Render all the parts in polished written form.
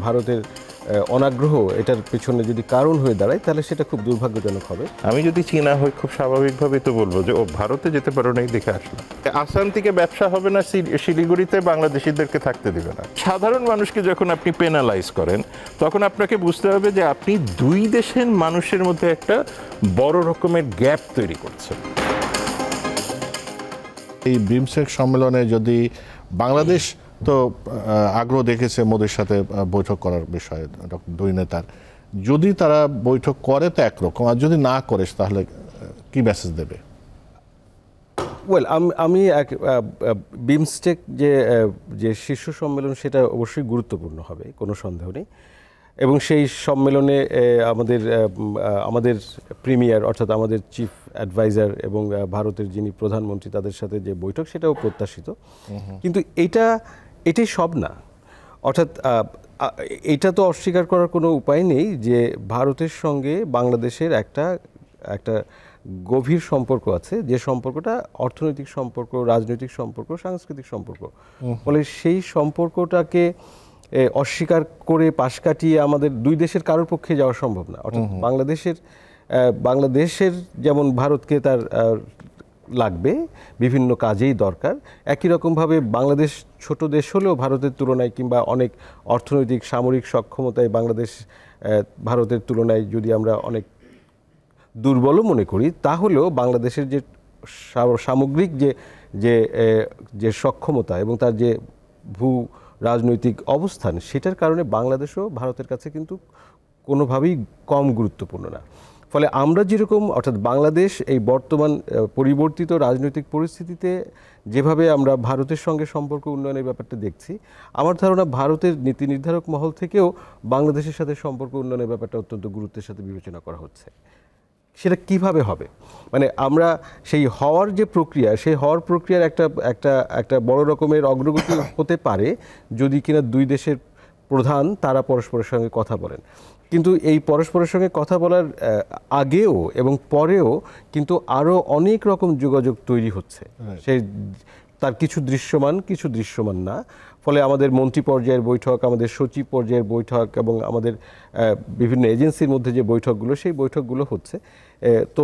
ভারতের অনাগ্রহ এটার পেছনে যদি কারণ হয়ে দাঁড়ায় তাহলে সেটা খুব দুর্ভাগ্যজনক হবে। আমি যদি চীনা হই খুব স্বাভাবিকভাবেই তো বলবো যে ও ভারতে যেতে পারো নাই দেখে আসলাম। আসাম থেকে ব্যবসা হবে না, শিলিগুড়িতে বাংলাদেশিদেরকে থাকতে দিবে না। সাধারণ মানুষকে যখন আপনি পেনালাইজ করেন তখন আপনাকে বুঝতে হবে যে আপনি দুই দেশের মানুষের মধ্যে একটা বড় রকমের গ্যাপ তৈরি করছেন। এই বিমস্টেক সম্মেলনে যদি বাংলাদেশ তো আগ্রহ দেখেছে মোদির সাথে বৈঠক করার বিষয়ে, দুই নেতার, যদি তারা বৈঠক করে তো একরকম, আর যদি না করে তাহলে কি মেসেজ দেবে? ওয়েল, আমি বিমস্টেক যে শীর্ষ সম্মেলন সেটা অবশ্যই গুরুত্বপূর্ণ হবে, কোনো সন্দেহ নেই। এবং সেই সম্মেলনে আমাদের প্রিমিয়ার অর্থাৎ আমাদের চিফ অ্যাডভাইজার এবং ভারতের যিনি প্রধানমন্ত্রী তাদের সাথে যে বৈঠক সেটাও প্রত্যাশিত। কিন্তু এটাই সব না। অর্থাৎ এটা তো অস্বীকার করার কোনো উপায় নেই যে ভারতের সঙ্গে বাংলাদেশের একটা গভীর সম্পর্ক আছে, যে সম্পর্কটা অর্থনৈতিক সম্পর্ক, রাজনৈতিক সম্পর্ক, সাংস্কৃতিক সম্পর্ক। ফলে সেই সম্পর্কটাকে অস্বীকার করে পাশ কাটিয়ে আমাদের দুই দেশের কারোর পক্ষে যাওয়া সম্ভব না। অর্থাৎ বাংলাদেশের যেমন ভারতকে তার লাগবে, বিভিন্ন কাজেই দরকার, একই রকমভাবে বাংলাদেশ ছোট দেশ হলেও ভারতের তুলনায় কিংবা অনেক অর্থনৈতিক সামরিক সক্ষমতায় বাংলাদেশ ভারতের তুলনায় যদি আমরা অনেক দুর্বলও মনে করি, তাহলেও বাংলাদেশের যে সামগ্রিক যে সক্ষমতা এবং তার যে ভূ রাজনৈতিক অবস্থান, সেটার কারণে বাংলাদেশও ভারতের কাছে কিন্তু কোনোভাবেই কম গুরুত্বপূর্ণ না। ফলে আমরা যেরকম, অর্থাৎ বাংলাদেশ এই বর্তমান পরিবর্তিত রাজনৈতিক পরিস্থিতিতে যেভাবে আমরা ভারতের সঙ্গে সম্পর্ক উন্নয়নের ব্যাপারটা দেখছি, আমার ধারণা ভারতের নীতি নির্ধারক মহল থেকেও বাংলাদেশের সাথে সম্পর্ক উন্নয়নের ব্যাপারটা অত্যন্ত গুরুত্বের সাথে বিবেচনা করা হচ্ছে। সেটা কিভাবে হবে, মানে আমরা সেই হওয়ার যে প্রক্রিয়া, সেই হওয়ার প্রক্রিয়ার একটা বড় রকমের অগ্রগতি হতে পারে যদি কিনা দুই দেশের প্রধান তারা পরস্পরের সঙ্গে কথা বলেন। কিন্তু এই পরস্পরের সঙ্গে কথা বলার আগেও এবং পরেও কিন্তু আরও অনেক রকম যোগাযোগ তৈরি হচ্ছে। সেই তার কিছু দৃশ্যমান না। ফলে আমাদের মন্ত্রী পর্যায়ের বৈঠক, আমাদের সচিব পর্যায়ের বৈঠক এবং আমাদের বিভিন্ন এজেন্সির মধ্যে যে বৈঠকগুলো, সেই বৈঠকগুলো হচ্ছে। তো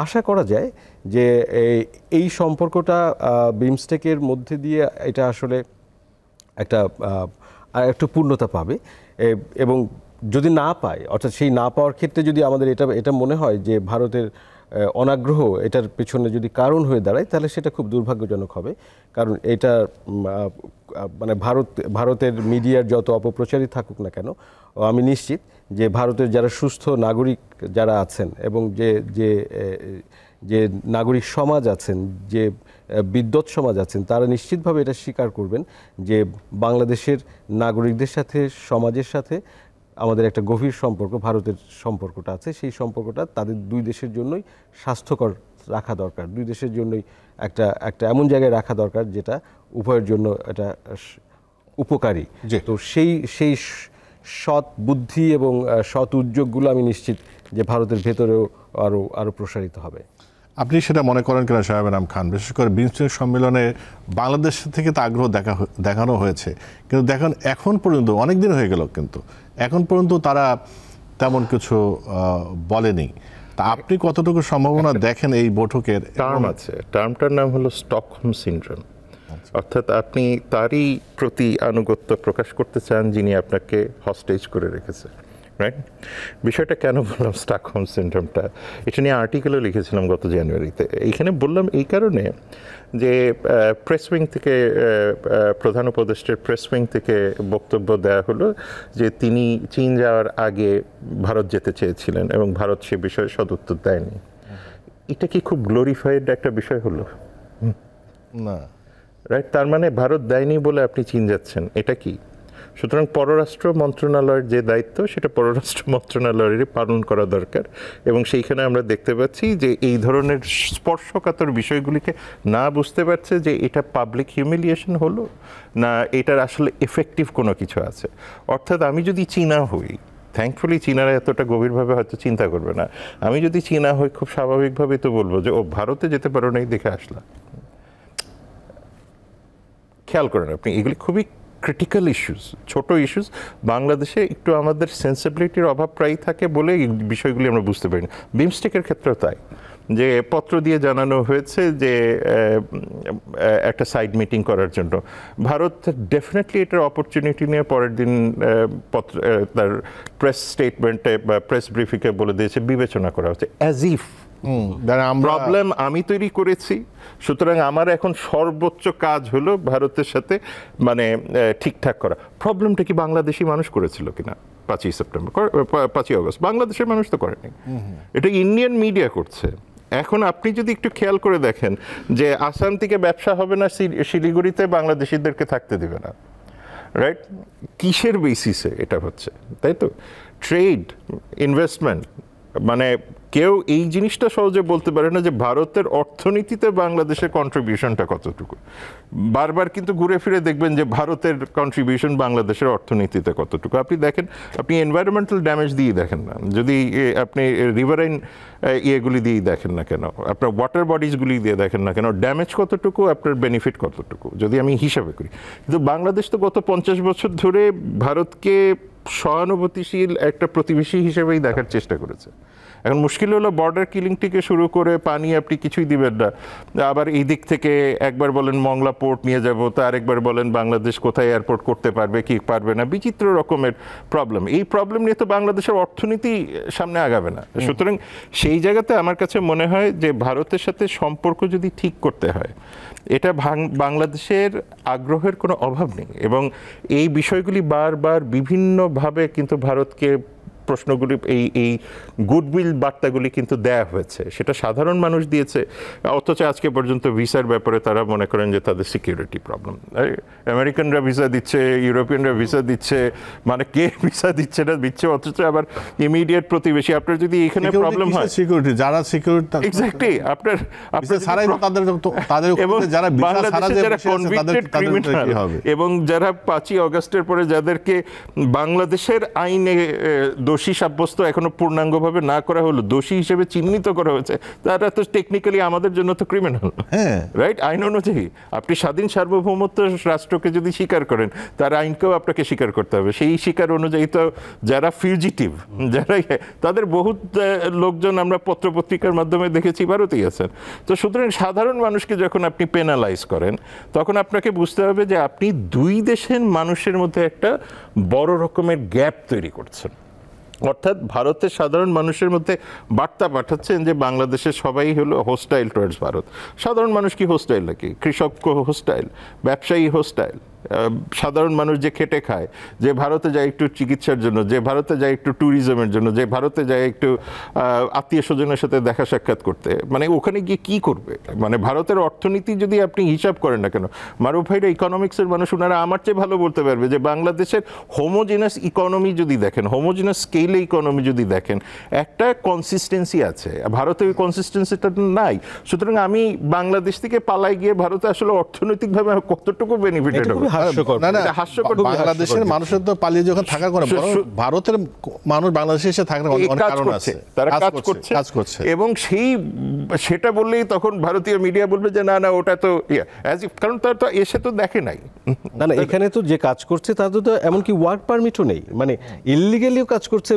আশা করা যায় যে এই সম্পর্কটা বিমস্টেকের মধ্যে দিয়ে এটা আসলে একটু পূর্ণতা পাবে। এবং যদি না পায়, অর্থাৎ সেই না পাওয়ার ক্ষেত্রে যদি আমাদের এটা মনে হয় যে ভারতের অনাগ্রহ এটার পেছনে যদি কারণ হয়ে দাঁড়ায় তাহলে সেটা খুব দুর্ভাগ্যজনক হবে। কারণ এটা মানে ভারতের মিডিয়ার যত অপপ্রচারই থাকুক না কেন, আমি নিশ্চিত যে ভারতের যারা সুস্থ নাগরিক যারা আছেন এবং যে নাগরিক সমাজ আছেন, যে বিদ্বৎ সমাজ আছেন, তারা নিশ্চিতভাবে এটা স্বীকার করবেন যে বাংলাদেশের নাগরিকদের সাথে, সমাজের সাথে আমাদের একটা গভীর সম্পর্ক, ভারতের সম্পর্কটা আছে। সেই সম্পর্কটা তাদের দুই দেশের জন্যই স্বাস্থ্যকর রাখা দরকার, দুই দেশের জন্যই একটা এমন জায়গায় রাখা দরকার যেটা উভয়ের জন্য এটা উপকারী। তো সেই সৎ বুদ্ধি এবং সৎ উদ্যোগগুলো আমি নিশ্চিত যে ভারতের ভেতরেও আরও প্রসারিত হবে। আপনি সেটা মনে করেন কিনা সাহেব এনাম খান? বিশেষ করে বিমস্টেক সম্মেলনে বাংলাদেশ থেকে তো আগ্রহ দেখানো হয়েছে, কিন্তু দেখেন এখন পর্যন্ত অনেক দিন হয়ে গেল, কিন্তু এখন পর্যন্ত তারা তেমন কিছু বলেনি। তা আপনি কতটুকু সম্ভাবনা দেখেন এই বৈঠকের? টার্মটার নাম হলো স্টকহোম সিনড্রোম। অর্থাৎ আপনি তারই প্রতি আনুগত্য প্রকাশ করতে চান যিনি আপনাকে হস্টেজ করে রেখেছে, রাইট? বিষয়টা কেন বললাম স্টকহোম সিনড্রোমটা, এটা নিয়ে আর্টিকেলও লিখেছিলাম গত জানুয়ারিতে। এইখানে বললাম এই কারণে যে প্রেস উইং থেকে, প্রধান উপদেষ্টার প্রেস উইং থেকে বক্তব্য দেওয়া হলো যে তিনি চীন যাওয়ার আগে ভারত যেতে চেয়েছিলেন এবং ভারত সে বিষয়ে সদুত্তর দেয়নি। এটা কি খুব গ্লোরিফাইড একটা বিষয় হলো? না, রাইট? তার মানে ভারত দেয়নি বলে আপনি চীন যাচ্ছেন, এটা কি? সুতরাং পররাষ্ট্র মন্ত্রণালয়ের যে দায়িত্ব সেটা পররাষ্ট্র মন্ত্রণালয়েরই পালন করা দরকার। এবং সেইখানে আমরা দেখতে পাচ্ছি যে এই ধরনের স্পর্শকাতর বিষয়গুলিকে না বুঝতে পারছে যে এটা পাবলিক হিউমিলিয়েশন হলো না এটার আসলে এফেক্টিভ কোনো কিছু আছে। অর্থাৎ আমি যদি চীনা হই, থ্যাঙ্কফুলি চীনারা এতটা গভীরভাবে হয়তো চিন্তা করবে না, আমি যদি চীনা হই খুব স্বাভাবিকভাবেই তো বলবো যে ও ভারতে যেতে পারো নাই দেখে আসলাম। খেয়াল করেন আপনি, এগুলি খুবই ক্রিটিক্যাল ইস্যুস, ছোট ইস্যুস, বাংলাদেশে একটু আমাদের সেন্সিবিলিটির অভাব প্রায়ই থাকে বলে এই বিষয়গুলি আমরা বুঝতে পারি না। বিমস্টেকের ক্ষেত্রেও তাই, যে পত্র দিয়ে জানানো হয়েছে যে একটা সাইড মিটিং করার জন্য, ভারত ডেফিনেটলি এটার অপরচুনিটি নিয়ে পরের দিন পত্র তার প্রেস স্টেটমেন্টে বা প্রেস ব্রিফিংয়ে বলে দিয়েছে বিবেচনা করা হচ্ছে, অ্যাজ ইফ প্রবলেম আমি তৈরি করেছি, সুতরাং আমার এখন সর্বোচ্চ কাজ হলো ভারতের সাথে মানে ঠিকঠাক করা। প্রবলেমটা কি বাংলাদেশি মানুষ করেছিল কিনা 5ই সেপ্টেম্বর, 5ই আগস্ট? বাংলাদেশের মানুষ তো করেনি, এটা ইন্ডিয়ান মিডিয়া করছে। এখন আপনি যদি একটু খেয়াল করে দেখেন যে আসাম থেকে ব্যবসা হবে না, শিলিগুড়িতে বাংলাদেশিদেরকে থাকতে দেবে না, রাইট? কিসের বেসিসে এটা হচ্ছে, তাই তো? ট্রেড, ইনভেস্টমেন্ট, মানে কেউ এই জিনিসটা সহজে বলতে পারে না যে ভারতের অর্থনীতিতে বাংলাদেশের কন্ট্রিবিউশনটা কতটুকু। বারবার কিন্তু ঘুরে ফিরে দেখবেন যে ভারতের কন্ট্রিবিউশন বাংলাদেশের অর্থনীতিতে কতটুকু। আপনি দেখেন, আপনি এনভায়রনমেন্টাল ড্যামেজ দিয়ে দেখেন না, যদি আপনি রিভারাইন ইয়েগুলি দিয়ে দেখেন না কেন, আপনার ওয়াটার বডিজগুলি দিয়ে দেখেন না কেন, ড্যামেজ কতটুকু, আপনার বেনিফিট কতটুকু, যদি আমি হিসাবে করি। কিন্তু বাংলাদেশ তো গত 50 বছর ধরে ভারতকে সহানুভূতিশীল একটা প্রতিবেশী হিসেবেই দেখার চেষ্টা করেছে। এখন মুশকিল হলো বর্ডার কিলিং থেকে শুরু করে পানি আপনি কিছুই দিবেন না, আবার এই দিক থেকে একবার বলেন মংলা পোর্ট নিয়ে যাব, তা আরেকবার বলেন বাংলাদেশ কোথায় এয়ারপোর্ট করতে পারবে কি পারবে না, বিচিত্র রকমের প্রবলেম। এই প্রবলেম নিয়ে তো বাংলাদেশের অর্থনীতি সামনে আগাবে না। সুতরাং সেই জায়গাতে আমার কাছে মনে হয় যে ভারতের সাথে সম্পর্ক যদি ঠিক করতে হয়, এটা বাংলাদেশের আগ্রহের কোনো অভাব নেই, এবং এই বিষয়গুলি বারবার বিভিন্নভাবে কিন্তু ভারতকে প্রশ্নগুলি, এই গুডউইল বার্তাগুলি কিন্তু দেয়া হয়েছে, সেটা সাধারণ মানুষ দিয়েছে। অথচ আজকে পর্যন্ত ভিসার ব্যাপারে তারা মনে করেন যে তাদের সিকিউরিটি প্রবলেম। আমেরিকানরা ভিসা দিচ্ছে, ইউরোপিয়ানরা ভিসা দিচ্ছে, মানে কে ভিসা দিচ্ছে না দিচ্ছে, অথচ আবার ইমিডিয়েট প্রতিবেশী। আপনার যদি এখানে প্রবলেম হয়, সিকিউরিটি যারা সিকিউরিটি এক্স্যাক্টলি আপনার ছাড়াই তাদের এবং যারা বাংলাদেশে যারা কনভিক্টেড ক্রিমিনাল এবং যারা 5ই আগস্টের পরে যাদেরকে বাংলাদেশের আইনে দোষী সাব্যস্ত এখনো পূর্ণাঙ্গভাবে না করা হলো, দোষী হিসেবে চিহ্নিত করা হয়েছে, তারা তো টেকনিক্যালি আমাদের জন্য তো ক্রিমিনাল, রাইট? আইন অনুযায়ী আপনি স্বাধীন সার্বভৌমত্ব রাষ্ট্রকে যদি স্বীকার করেন, তার আইনকেও আপনাকে স্বীকার করতে হবে। সেই স্বীকার অনুযায়ী তো যারা ফিউজিটিভ, যারা তাদের বহুত লোকজন আমরা পত্রপত্রিকার মাধ্যমে দেখেছি ভারতেই আছেন। তো সুতরাং সাধারণ মানুষকে যখন আপনি পেনালাইজ করেন, তখন আপনাকে বুঝতে হবে যে আপনি দুই দেশের মানুষের মধ্যে একটা বড় রকমের গ্যাপ তৈরি করছেন। অর্থাৎ ভারতের সাধারণ মানুষের মধ্যে বার্তা পাঠাচ্ছেন যে বাংলাদেশের সবাই হলো হোস্টাইল টুয়ার্ডস ভারত। সাধারণ মানুষ কি হোস্টাইল নাকি? কৃষক হোস্টাইল, ব্যবসায়ী হোস্টাইল, সাধারণ মানুষ যে খেটে খায়, যে ভারতে যায় একটু চিকিৎসার জন্য, যে ভারতে যায় একটু ট্যুরিজমের জন্য, যে ভারতে যায় একটু আত্মীয় স্বজনের সাথে দেখা সাক্ষাৎ করতে, মানে ওখানে গিয়ে কি করবে? মানে ভারতের অর্থনীতি যদি আপনি হিসাব করেন না কেন, মারুফ ভাইরা ইকোনমিক্সের মানুষ, ওনারা আমার চেয়ে ভালো বলতে পারবে যে বাংলাদেশের হোমোজিনাস ইকোনমি যদি দেখেন, হোমোজিনাস স্কেলে ইকোনমি যদি দেখেন, একটা কনসিস্টেন্সি আছে। ভারতে ওই কনসিস্টেন্সিটা নাই। সুতরাং আমি বাংলাদেশ থেকে পালাই গিয়ে ভারতে আসলে অর্থনৈতিকভাবে কতটুকু বেনিফিটেড হবে? বাংলাদেশের মানুষের তো পালিয়ে যখন থাকার কোনো, ভারতের মানুষ বাংলাদেশে এসে থাকার অনেক কারণ আছে, তারা কাজ করছে এবং সেটা বললেই তখন ভারতীয় মিডিয়া বলবে যে না না ওটা তো কারণ তারা তো এসে তো দেখে নাই। না না, এখানে তো যে কাজ করছে তাদের তো এমনকি ওয়ার্ক পারমিটও নেই, মানে ইললিগালিও কাজ করছে।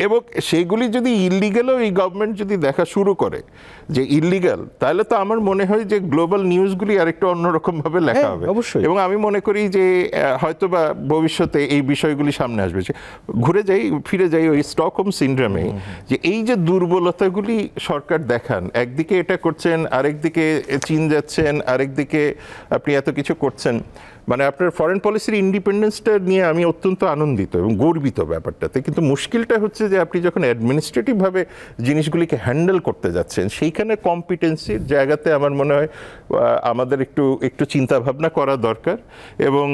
এবং সেইগুলি যদি ইললিগালও এই গভর্নমেন্ট যদি দেখা শুরু করে যে ইললিগাল, তাহলে তো আমার মনে হয় যে গ্লোবাল নিউজগুলি আরেকটু অন্যরকম ভাবে লেখা হবে। অবশ্যই। এবং আমি মনে করি যে হয়তোবা ভবিষ্যতে এই বিষয়গুলি সামনে আসবে। ফিরে যাই ওই স্টকহোম সিনড্রোমে, যে এই যে দুর্বলতাগুলি সরকার দেখান, একদিকে এটা করছেন, আরেকদিকে চীন যাচ্ছেন, আরেকদিকে আপনি এত কিছু করছেন, মানে আপনার ফরেন পলিসির ইন্ডিপেন্ডেন্সটা নিয়ে আমি অত্যন্ত আনন্দিত এবং গর্বিত ব্যাপারটাতে। কিন্তু মুশকিলটা হচ্ছে যে আপনি যখন অ্যাডমিনিস্ট্রেটিভভাবে জিনিসগুলিকে হ্যান্ডেল করতে যাচ্ছেন, সেইখানে কম্পিটেন্সির জায়গাতে আমার মনে হয় আমাদের একটু চিন্তা ভাবনা করা দরকার। এবং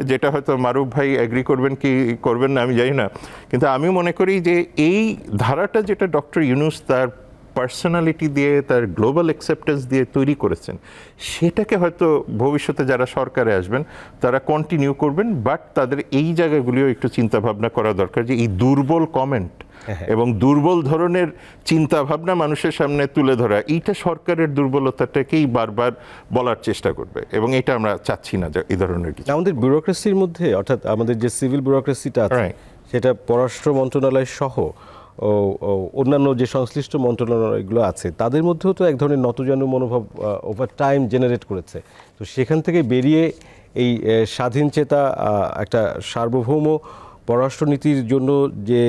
যেটা হয়তো মারুফ ভাই এগ্রি করবেন কি করবেন না আমি জানি না, কিন্তু আমি মনে করি যে এই ধারাটা যেটা ডক্টর ইউনূস তার পার্সোনালিটি দিয়ে, তার গ্লোবাল অ্যাকসেপ্টেন্স দিয়ে তৈরি করেছেন, সেটাকে হয়তো ভবিষ্যতে যারা সরকারে আসবেন তারা কন্টিনিউ করবেন। বাট তাদের এই জায়গাগুলিও একটু চিন্তা ভাবনা করা দরকার যে এই দুর্বল কমেন্ট এবং দুর্বল ধরনের চিন্তা ভাবনা মানুষের সামনে তুলে ধরা, এইটা সরকারের দুর্বলতাটাকেই বারবার বলার চেষ্টা করবে, এবং এটা আমরা চাচ্ছি না যে এই ধরনের কিছু। আমাদের ব্যুরোক্রেসির মধ্যে, অর্থাৎ আমাদের যে সিভিল ব্যুরোক্রেসিটা আছে সেটা পররাষ্ট্র মন্ত্রণালয় সহ অন্যান্য যে সংশ্লিষ্ট মন্ত্রণালয়গুলো আছে তাদের মধ্যেও তো এক ধরনের নতজানু মনোভাব ওভার টাইম জেনারেট করেছে। তো সেখান থেকে বেরিয়ে এই স্বাধীন চেতা একটা সার্বভৌম পররাষ্ট্রনীতির জন্য যে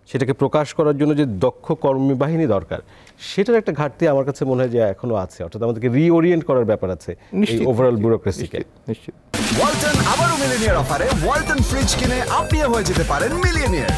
সেটাকে প্রকাশ করার জন্য যে দক্ষ কর্মী বাহিনী দরকার, সেটার একটা ঘাটতি আমার কাছে মনে হয় যে এখনো আছে। অর্থাৎ আমাদেরকে রিওরিয়েন্ট করার ব্যাপার আছে এই ওভারঅল ব্যুরোক্রেসিকে। নিশ্চিত। ওয়ালটন আবারও মিলিনিয়ার অফারে ওয়ালটন ফ্রিজ কিনে আপনিও হয়ে যেতে পারেন মিলিয়নিয়ার।